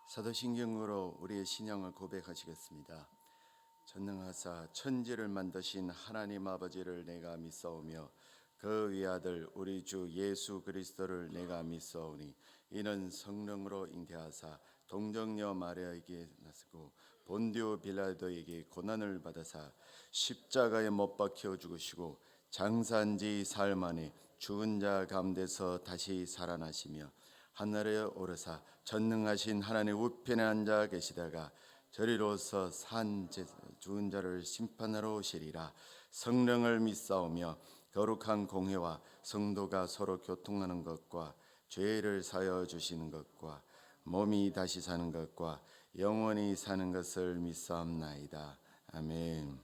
사도신경으로 우리의 신앙을 고백하시겠습니다. 전능하사 천지를 만드신 하나님 아버지를 내가 믿사오며 그 위아들 우리 주 예수 그리스도를 내가 믿사오니 이는 성령으로 잉태하사 동정녀 마리아에게 나시고 본디오 빌라도에게 고난을 받으사 십자가에 못 박혀 죽으시고 장사한 지 사흘 만에 죽은 자 가운데서 다시 살아나시며 하늘에 오르사 전능하신 하나님 우편에 앉아 계시다가 저리로서 죽은 자를 심판하러 오시리라. 성령을 믿사오며 거룩한 공회와 성도가 서로 교통하는 것과 죄를 사하여 주시는 것과 몸이 다시 사는 것과 영원히 사는 것을 믿사옵나이다. 아멘.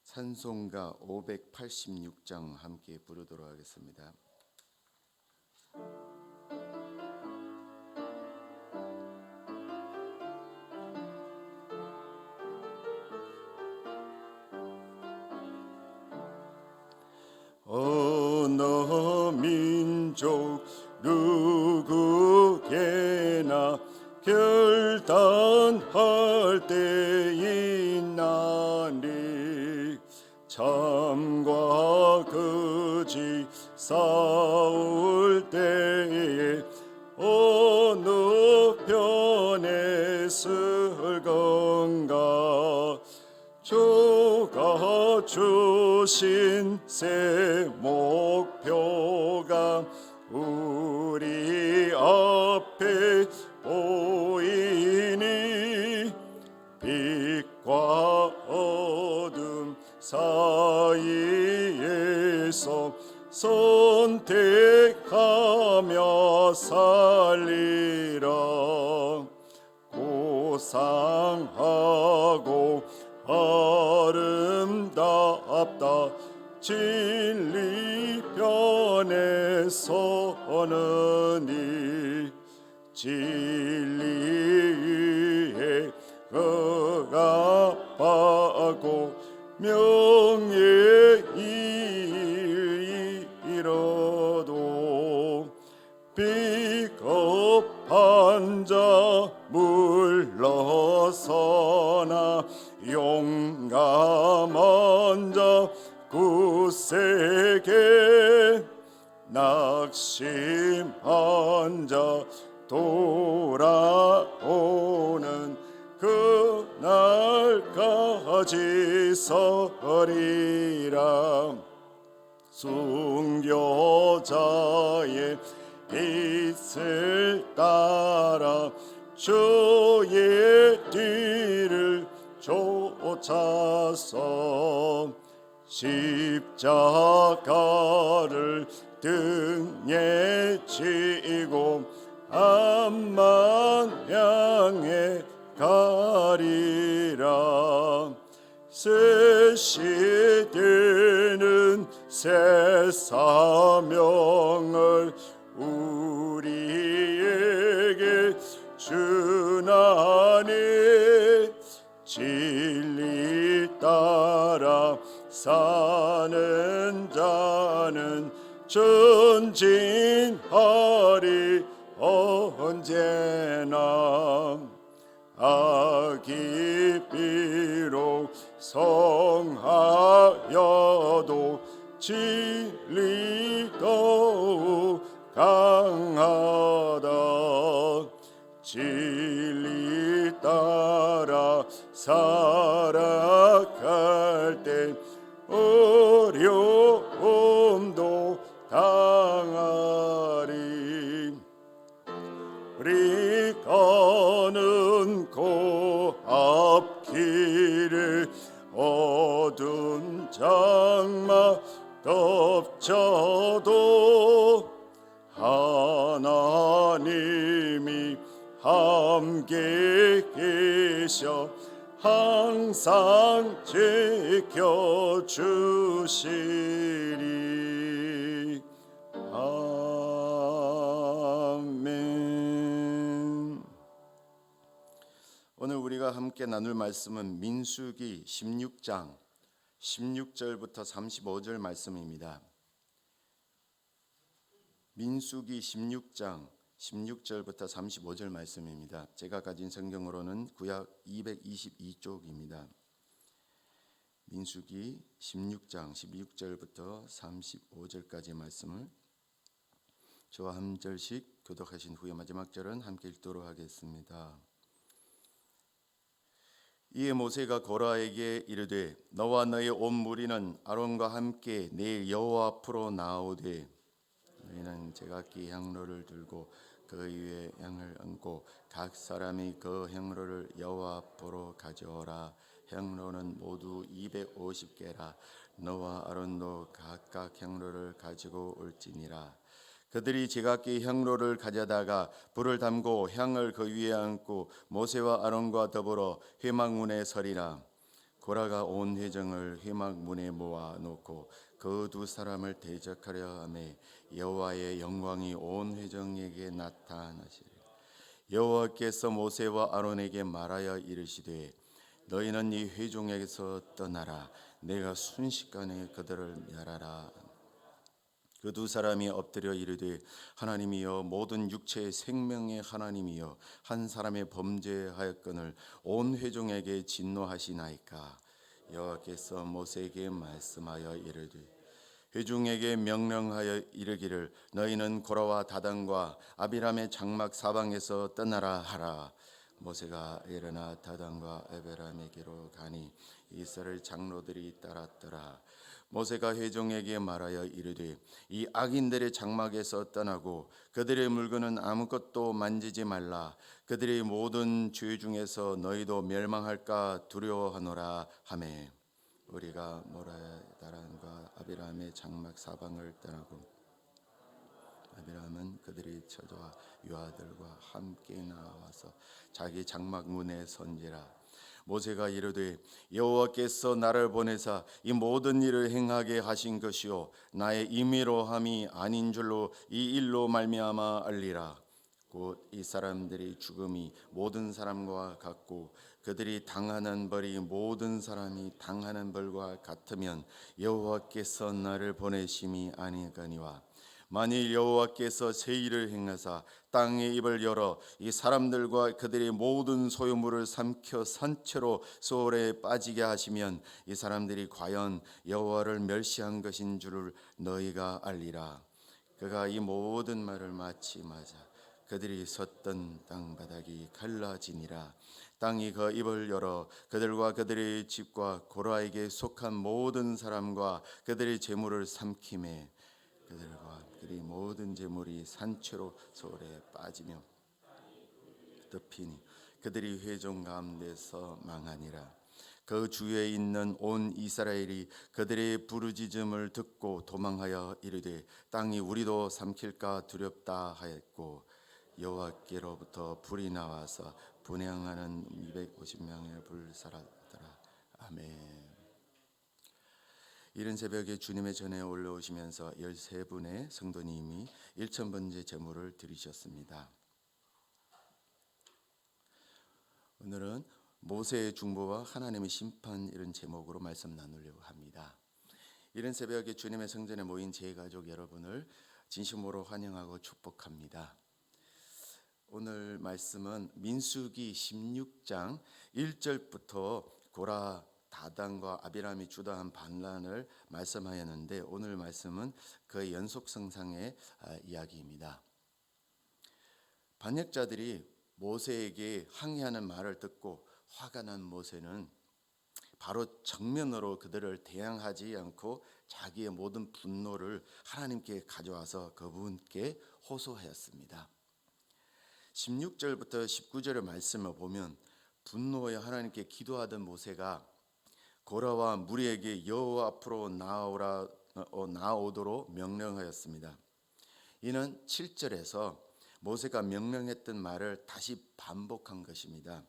찬송가 586장 함께 부르도록 하겠습니다. 어느 민족 누구에게나 결단할 때 있나니 참과 거짓 싸울 때에 어느 편에 설 건가 주가 주신 새 목표가 우리 앞에 보이니 빛과 어둠 사이에서 선택하며 살리라. 고상하고 아름답다 진리 편에 서느니 진리 위에 억압하고 명예 이뤄도 비겁한 자 물러서나 용감한 자 굳세게 낙심한 자 돌아오는 그날까지 서리라. 순교자의 빛을 따라 주의 뒤를 쫓아서 십자가를 등에 지고 암만 향해 가리라. 새 시대는 새 사명을 우리에게 주나니 진리 따라 사는 자는 전진하리 언제나. 악이 비록 성하여도 진리 더욱 강하다. 진리 따라 살아갈 때 어려움도 당하리. 우리 가는 그 앞길을 어두운 장막 덮쳐도 하나님이 함께 계셔 항상 지켜주시리. 아멘. 오늘 우리가 함께 나눌 말씀은 민수기 16장 16절부터 35절 말씀입니다. 민수기 16장 16절부터 35절 말씀입니다. 제가 가진 성경으로는 구약 222쪽입니다. 민수기 16장 16절부터 35절까지의 말씀을 저와 한 절씩 교독하신 후에 마지막 절은 함께 읽도록 하겠습니다. 이에 모세가 고라에게 이르되 너와 너의 온 무리는 아론과 함께 내일 여호와 앞으로 나오되 너희는 제각기 향로를 들고 그 위에 양을 얹고 각 사람이 그 향로를 여호와 앞으로 가져오라. 향로는 모두 250개라. 너와 아론도 각각 향로를 가지고 올지니라. 그들이 제각기 향로를 가져다가 불을 담고 향을 그 위에 얹고 모세와 아론과 더불어 회막문에 서리라. 고라가 온 회정을 회막문에 모아 놓고 그 두 사람을 대적하려 하매 여호와의 영광이 온 회정에게 나타나시리라. 여호와께서 모세와 아론에게 말하여 이르시되 너희는 이 회중에게서 떠나라. 내가 순식간에 그들을 멸하라. 그 두 사람이 엎드려 이르되 하나님이여 모든 육체의 생명의 하나님이여 한 사람의 범죄하였거늘 온 회중에게 진노하시나이까. 여호와께서 모세에게 말씀하여 이르되 회중에게 명령하여 이르기를 너희는 고라와 다단과 아비람의 장막 사방에서 떠나라 하라. 모세가 일어나 다단과 아비람에게로 가니 이스라엘 장로들이 따랐더라. 모세가 회중에게 말하여 이르되 이 악인들의 장막에서 떠나고 그들의 물건은 아무것도 만지지 말라. 그들의 모든 죄 중에서 너희도 멸망할까 두려워하노라 하매 우리가 모라의 다란과 아비람의 장막 사방을 떠나고 아비람은 그들의 처자와 유아들과 함께 나와서 자기 장막 문에 선지라. 모세가 이르되 여호와께서 나를 보내사 이 모든 일을 행하게 하신 것이요 나의 임의로 함이 아닌 줄로 이 일로 말미암아 알리라. 곧 이 사람들의 죽음이 모든 사람과 같고 그들이 당하는 벌이 모든 사람이 당하는 벌과 같으면 여호와께서 나를 보내심이 아니거니와 만일 여호와께서 새 일을 행하사 땅의 입을 열어 이 사람들과 그들의 모든 소유물을 삼켜 산채로 소홀에 빠지게 하시면 이 사람들이 과연 여호와를 멸시한 것인 줄을 너희가 알리라. 그가 이 모든 말을 마치마자 그들이 섰던 땅바닥이 갈라지니라. 땅이 그 입을 열어 그들과 그들의 집과 고라에게 속한 모든 사람과 그들의 재물을 삼키매 그들과 그들의 모든 재물이 산채로 소홀에 빠지며 덮이니 그들이 회중 가운데서 망하니라. 그 주위에 있는 온 이스라엘이 그들의 부르짖음을 듣고 도망하여 이르되 땅이 우리도 삼킬까 두렵다 하였고 여호와께로부터 불이 나와서 분향하는 250명을 불살랐더라. 아멘. 이른 새벽에 주님의 전에 올라오시면서 13분의 성도님이 1000번째 제물을 드리셨습니다. 오늘은 모세의 중보와 하나님의 심판 이런 제목으로 말씀 나누려고 합니다. 이른 새벽에 주님의 성전에 모인 제 가족 여러분을 진심으로 환영하고 축복합니다. 오늘 말씀은 민수기 16장 1절부터 고라 다단과 아비람이 주도한 반란을 말씀하였는데 오늘 말씀은 그의 연속성상의 이야기입니다. 반역자들이 모세에게 항의하는 말을 듣고 화가 난 모세는 바로 정면으로 그들을 대항하지 않고 자기의 모든 분노를 하나님께 가져와서 그분께 호소하였습니다. 16절부터 19절의 말씀을 보면 분노에 하나님께 기도하던 모세가 고라와 무리에게 여호와 앞으로 나오도록 명령하였습니다. 이는 7절에서 모세가 명령했던 말을 다시 반복한 것입니다.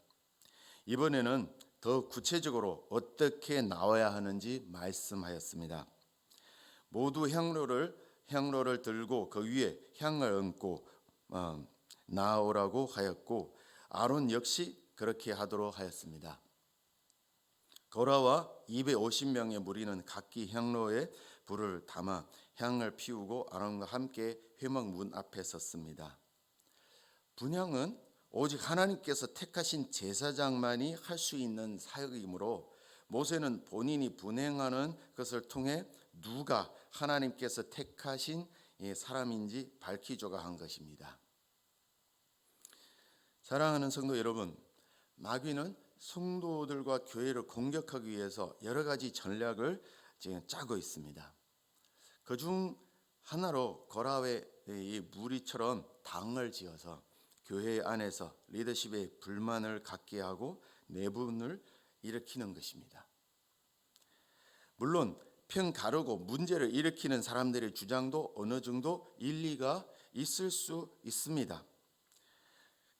이번에는 더 구체적으로 어떻게 나와야 하는지 말씀하였습니다. 모두 향로를 들고 그 위에 향을 얹고 나오라고 하였고 아론 역시 그렇게 하도록 하였습니다. 고라와 250명의 무리는 각기 향로에 불을 담아 향을 피우고 아론과 함께 회막 문 앞에 섰습니다. 분향은 오직 하나님께서 택하신 제사장만이 할 수 있는 사역이므로 모세는 본인이 분향하는 것을 통해 누가 하나님께서 택하신 사람인지 밝히고자 한 것입니다. 사랑하는 성도 여러분, 마귀는 성도들과 교회를 공격하기 위해서 여러 가지 전략을 지금 짜고 있습니다. 그중 하나로 고라의 무리처럼 당을 지어서 교회 안에서 리더십에 불만을 갖게 하고 내분을 일으키는 것입니다. 물론 편 가르고 문제를 일으키는 사람들의 주장도 어느 정도 일리가 있을 수 있습니다.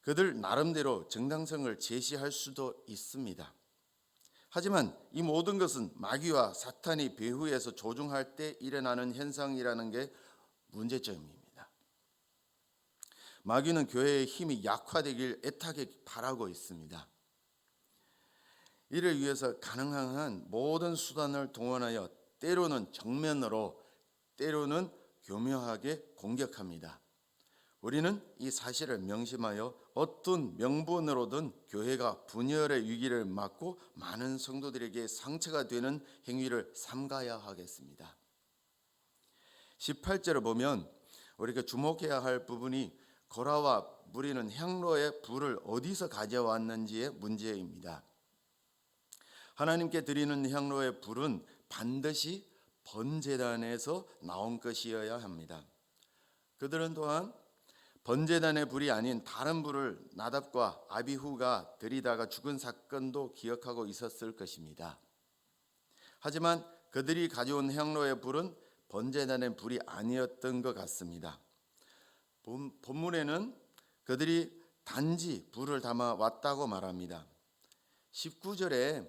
그들 나름대로 정당성을 제시할 수도 있습니다. 하지만 이 모든 것은 마귀와 사탄이 배후에서 조종할 때 일어나는 현상이라는 게 문제점입니다. 마귀는 교회의 힘이 약화되길 애타게 바라고 있습니다. 이를 위해서 가능한 한 모든 수단을 동원하여 때로는 정면으로 때로는 교묘하게 공격합니다. 우리는 이 사실을 명심하여 어떤 명분으로든 교회가 분열의 위기를 막고 많은 성도들에게 상처가 되는 행위를 삼가야 하겠습니다. 18절을 보면 우리가 주목해야 할 부분이 고라와 무리는 향로의 불을 어디서 가져왔는지의 문제입니다. 하나님께 드리는 향로의 불은 반드시 번제단에서 나온 것이어야 합니다. 그들은 또한 번제단의 불이 아닌 다른 불을 나답과 아비후가 들이다가 죽은 사건도 기억하고 있었을 것입니다. 하지만 그들이 가져온 향로의 불은 번제단의 불이 아니었던 것 같습니다. 본문에는 그들이 단지 불을 담아 왔다고 말합니다. 19절에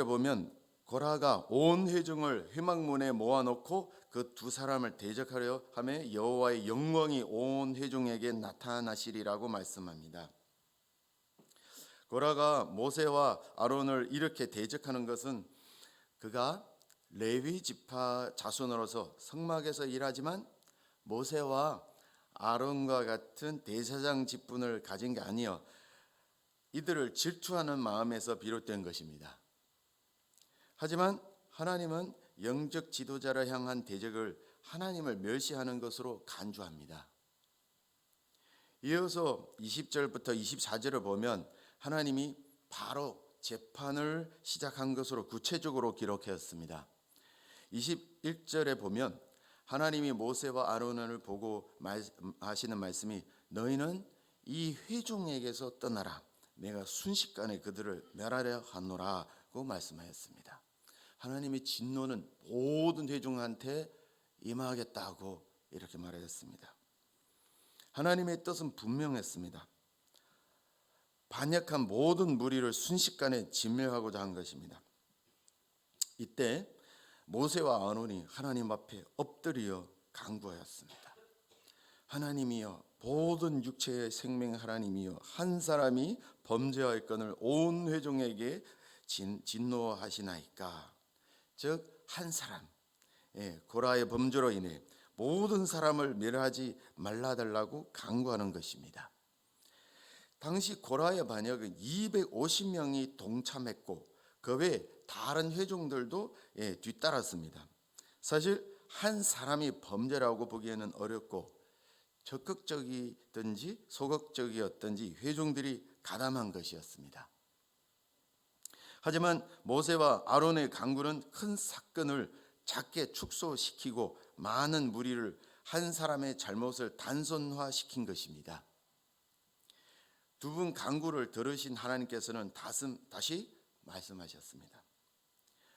보면 고라가 온 회중을 회막문에 모아놓고 그 두 사람을 대적하려 하며 여호와의 영광이 온 회중에게 나타나시리라고 말씀합니다. 고라가 모세와 아론을 이렇게 대적하는 것은 그가 레위 지파 자손으로서 성막에서 일하지만 모세와 아론과 같은 대제사장 직분을 가진 게 아니요 이들을 질투하는 마음에서 비롯된 것입니다. 하지만 하나님은 영적 지도자를 향한 대적을 하나님을 멸시하는 것으로 간주합니다. 이어서 20절부터 24절을 보면 하나님이 바로 재판을 시작한 것으로 구체적으로 기록했습니다. 21절에 보면 하나님이 모세와 아론을 보고 하시는 말씀이 너희는 이 회중에게서 떠나라. 내가 순식간에 그들을 멸하려 하노라고 말씀하였습니다. 하나님의 진노는 모든 회중한테 임하겠다고 이렇게 말하였습니다. 하나님의 뜻은 분명했습니다. 반역한 모든 무리를 순식간에 진멸하고자 한 것입니다. 이때 모세와 아론이 하나님 앞에 엎드려 간구하였습니다. 하나님이여, 모든 육체의 생명 하나님이여, 한 사람이 범죄할 건을 온 회중에게 진노하시나이까. 즉 한 사람, 고라의 범죄로 인해 모든 사람을 멸하지 말라달라고 간구하는 것입니다. 당시 고라의 반역은 250명이 동참했고 그 외에 다른 회중들도 뒤따랐습니다. 사실 한 사람이 범죄라고 보기에는 어렵고 적극적이든지 소극적이었든지 회중들이 가담한 것이었습니다. 하지만 모세와 아론의 간구는 큰 사건을 작게 축소시키고 많은 무리를 한 사람의 잘못을 단순화시킨 것입니다. 두 분 간구를 들으신 하나님께서는 다시 말씀하셨습니다.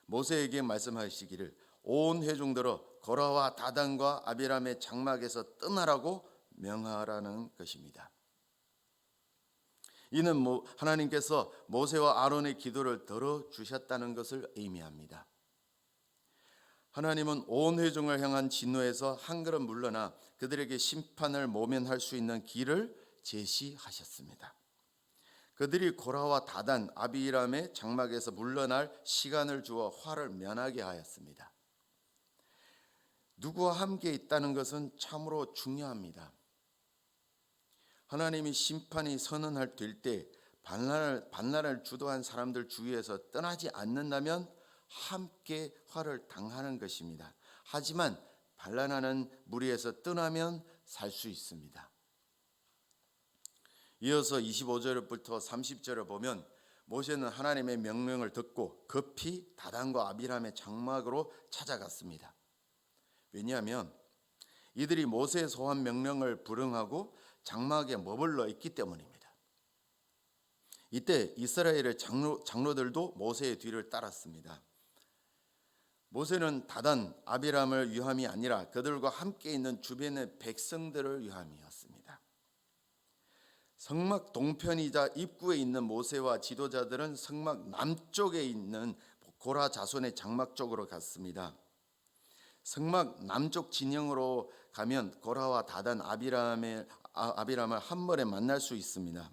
모세에게 말씀하시기를 온 회중들어 고라와 다단과 아비람의 장막에서 떠나라고 명하라는 것입니다. 이는 하나님께서 모세와 아론의 기도를 들어주셨다는 것을 의미합니다. 하나님은 온 회중을 향한 진노에서 한 걸음 물러나 그들에게 심판을 모면할 수 있는 길을 제시하셨습니다. 그들이 고라와 다단, 아비람의 장막에서 물러날 시간을 주어 화를 면하게 하였습니다. 누구와 함께 있다는 것은 참으로 중요합니다. 하나님이 심판이 선언할 때 반란을 주도한 사람들 주위에서 떠나지 않는다면 함께 화를 당하는 것입니다. 하지만 반란하는 무리에서 떠나면 살 수 있습니다. 이어서 25절부터 30절을 보면 모세는 하나님의 명령을 듣고 급히 다단과 아비람의 장막으로 찾아갔습니다. 왜냐하면 이들이 모세의 소환 명령을 불응하고 장막에 머물러 있기 때문입니다. 이때 이스라엘의 장로들도 모세의 뒤를 따랐습니다. 모세는 다단 아비람을 위함이 아니라 그들과 함께 있는 주변의 백성들을 위함이었습니다. 성막 동편이자 입구에 있는 모세와 지도자들은 성막 남쪽에 있는 고라 자손의 장막 쪽으로 갔습니다. 성막 남쪽 진영으로 가면 고라와 다단 아비람을 한 번에 만날 수 있습니다.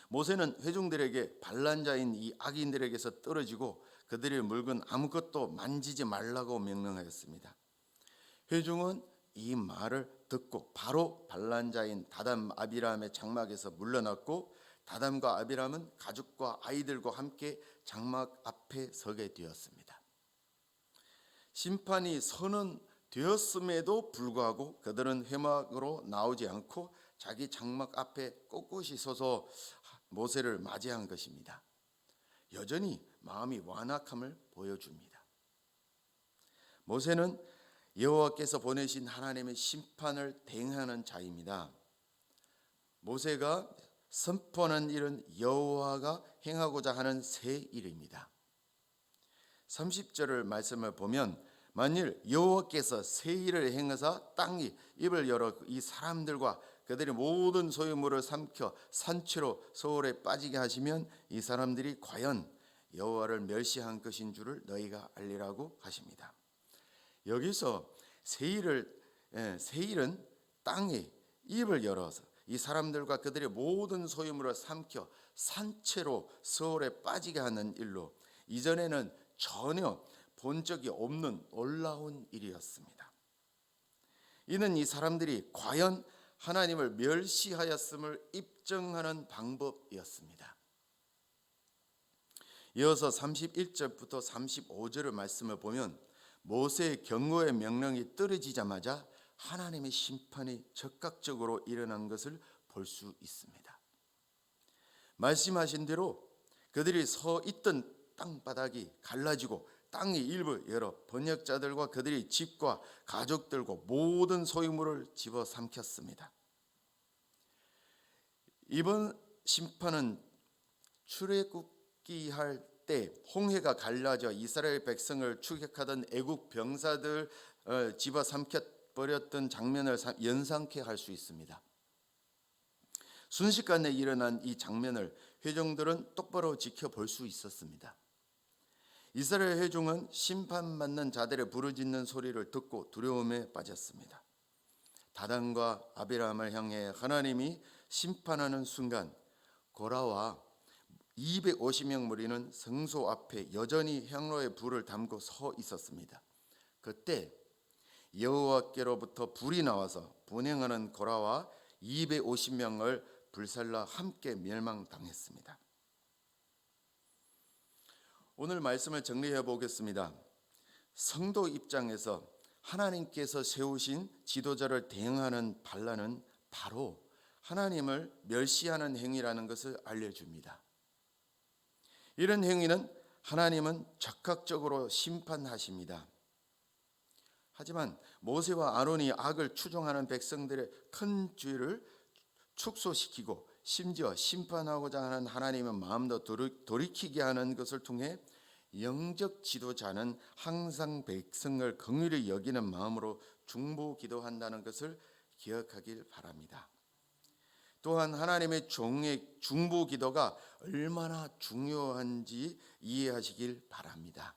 모세는 회중들에게 반란자인 이 악인들에게서 떨어지고 그들의 물건 아무것도 만지지 말라고 명령하였습니다. 회중은 이 말을 듣고 바로 반란자인 다단 아비람의 장막에서 물러났고 다단과 아비람은 가족과 아이들과 함께 장막 앞에 서게 되었습니다. 심판이 선언되었음에도 불구하고 그들은 회막으로 나오지 않고 자기 장막 앞에 꼿꼿이 서서 모세를 맞이한 것입니다. 여전히 마음이 완악함을 보여줍니다. 모세는 여호와께서 보내신 하나님의 심판을 대행하는 자입니다. 모세가 선포하는 일은 여호와가 행하고자 하는 새 일입니다. 30절을 말씀을 보면 만일 여호와께서 새 일을 행하사 땅이 입을 열어 이 사람들과 그들의 모든 소유물을 삼켜 산채로 소홀에 빠지게 하시면 이 사람들이 과연 여호와를 멸시한 것인 줄을 너희가 알리라고 하십니다. 여기서 새 일은 땅에 입을 열어서 이 사람들과 그들의 모든 소유물을 삼켜 산채로 소홀에 빠지게 하는 일로 이전에는 전혀 본 적이 없는 놀라운 일이었습니다. 이는 이 사람들이 과연 하나님을 멸시하였음을 입증하는 방법이었습니다. 이어서 31절부터 35절의 말씀을 보면 모세의 경고의 명령이 떨어지자마자 하나님의 심판이 즉각적으로 일어난 것을 볼 수 있습니다. 말씀하신 대로 그들이 서 있던 땅바닥이 갈라지고 땅이 일부 열어 번역자들과 그들의 집과 가족들과 모든 소유물을 집어삼켰습니다. 이번 심판은 출애굽기 할 때 홍해가 갈라져 이스라엘 백성을 추격하던 애국 병사들 집어삼켜 버렸던 장면을 연상케 할 수 있습니다. 순식간에 일어난 이 장면을 회중들은 똑바로 지켜볼 수 있었습니다. 이스라엘 회중은 심판받는 자들의 부르짖는 소리를 듣고 두려움에 빠졌습니다. 다단과 아비람을 향해 하나님이 심판하는 순간 고라와 250명 무리는 성소 앞에 여전히 향로의 불을 담고 서 있었습니다. 그때 여호와께로부터 불이 나와서 분행하는 고라와 250명을 불살라 함께 멸망당했습니다. 오늘 말씀을 정리해 보겠습니다. 성도 입장에서 하나님께서 세우신 지도자를 대응하는 반란은 바로 하나님을 멸시하는 행위라는 것을 알려줍니다. 이런 행위는 하나님은 적극적으로 심판하십니다. 하지만 모세와 아론이 악을 추종하는 백성들의 큰 죄를 축소시키고 심지어 심판하고자 하는 하나님의 마음도 돌이키게 하는 것을 통해 영적 지도자는 항상 백성을 긍휼히 여기는 마음으로 중보기도한다는 것을 기억하길 바랍니다. 또한 하나님의 종의 중보기도가 얼마나 중요한지 이해하시길 바랍니다.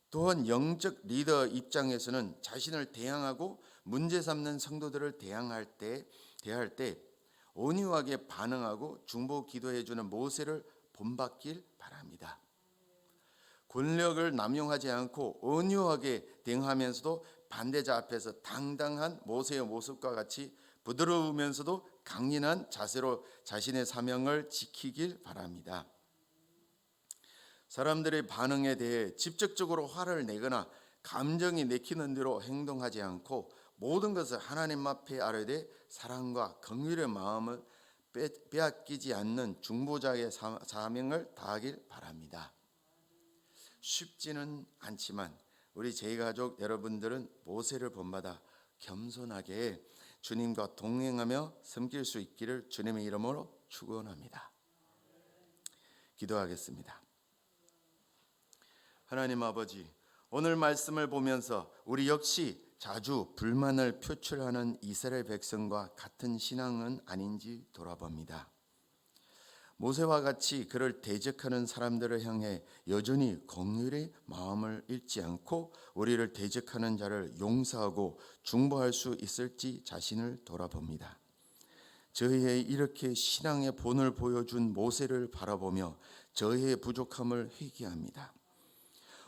또한 영적 리더 입장에서는 자신을 대항하고 문제 삼는 성도들을 대할 때 온유하게 반응하고 중보 기도해 주는 모세를 본받길 바랍니다. 권력을 남용하지 않고 온유하게 대응하면서도 반대자 앞에서 당당한 모세의 모습과 같이 부드러우면서도 강인한 자세로 자신의 사명을 지키길 바랍니다. 사람들의 반응에 대해 직접적으로 화를 내거나 감정이 내키는 대로 행동하지 않고 모든 것을 하나님 앞에 아뢰되 사랑과 긍휼의 마음을 빼앗기지 않는 중보자의 사명을 다하길 바랍니다. 쉽지는 않지만 우리 제가족 여러분들은 모세를 본받아 겸손하게 주님과 동행하며 섬길 수 있기를 주님의 이름으로 축원합니다. 기도하겠습니다. 하나님 아버지, 오늘 말씀을 보면서 우리 역시 자주 불만을 표출하는 이스라엘 백성과 같은 신앙은 아닌지 돌아봅니다. 모세와 같이 그를 대적하는 사람들을 향해 여전히 긍휼의 마음을 잃지 않고 우리를 대적하는 자를 용서하고 중보할 수 있을지 자신을 돌아봅니다. 저희의 이렇게 신앙의 본을 보여준 모세를 바라보며 저희의 부족함을 회개합니다.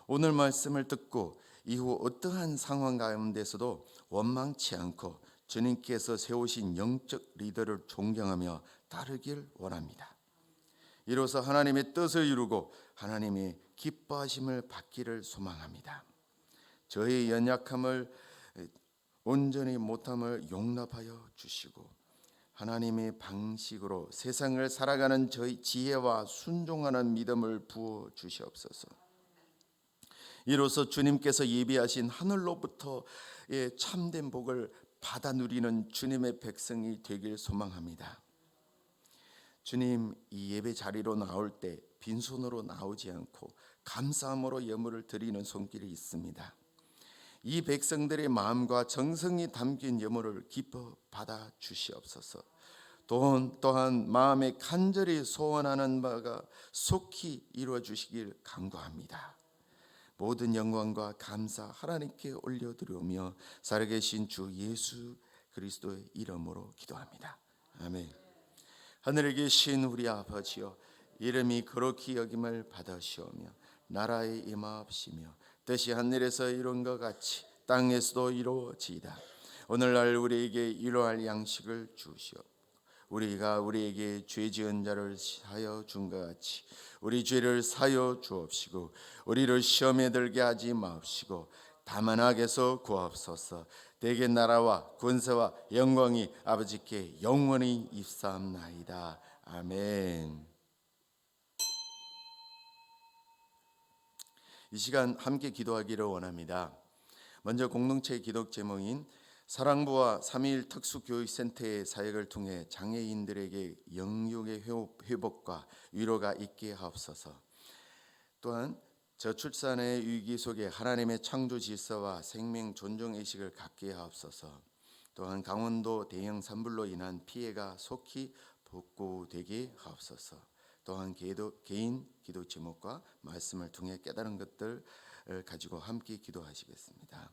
오늘 말씀을 듣고 이후 어떠한 상황 가운데서도 원망치 않고 주님께서 세우신 영적 리더를 존경하며 따르길 원합니다. 이로써 하나님의 뜻을 이루고 하나님의 기뻐하심을 받기를 소망합니다. 저희 연약함을 온전히 못함을 용납하여 주시고 하나님의 방식으로 세상을 살아가는 저희 지혜와 순종하는 믿음을 부어 주시옵소서. 이로써 주님께서 예비하신 하늘로부터의 참된 복을 받아 누리는 주님의 백성이 되길 소망합니다. 주님, 이 예배 자리로 나올 때 빈손으로 나오지 않고 감사함으로 예물을 드리는 손길이 있습니다. 이 백성들의 마음과 정성이 담긴 예물을 기뻐 받아 주시옵소서. 또한 마음에 간절히 소원하는 바가 속히 이루어 주시길 간구합니다. 모든 영광과 감사 하나님께 올려드리며 살아계신 주 예수 그리스도의 이름으로 기도합니다. 아멘. 하늘에 계신 우리 아버지여, 이름이 거룩히 여김을 받으시오며 나라의 임하옵시며 뜻이 하늘에서 이룬 것 같이 땅에서도 이루어지이다. 오늘날 우리에게 이러할 양식을 주시오. 우리가 우리에게 죄 지은 자를 사하여 준 것 같이 우리 죄를 사하여 주옵시고 우리를 시험에 들게 하지 마옵시고 다만 악에서 구하옵소서. 대개 나라와 권세와 영광이 아버지께 영원히 입사함나이다. 아멘. 이 시간 함께 기도하기를 원합니다. 먼저 공동체 기도 제목인 사랑부와 3.1 특수교육센터의 사역을 통해 장애인들에게 영육의 회복과 위로가 있게 하옵소서. 또한 저출산의 위기 속에 하나님의 창조 질서와 생명 존중 의식을 갖게 하옵소서. 또한 강원도 대형 산불로 인한 피해가 속히 복구되게 하옵소서. 또한 개인 기도 제목과 말씀을 통해 깨달은 것들을 가지고 함께 기도하시겠습니다.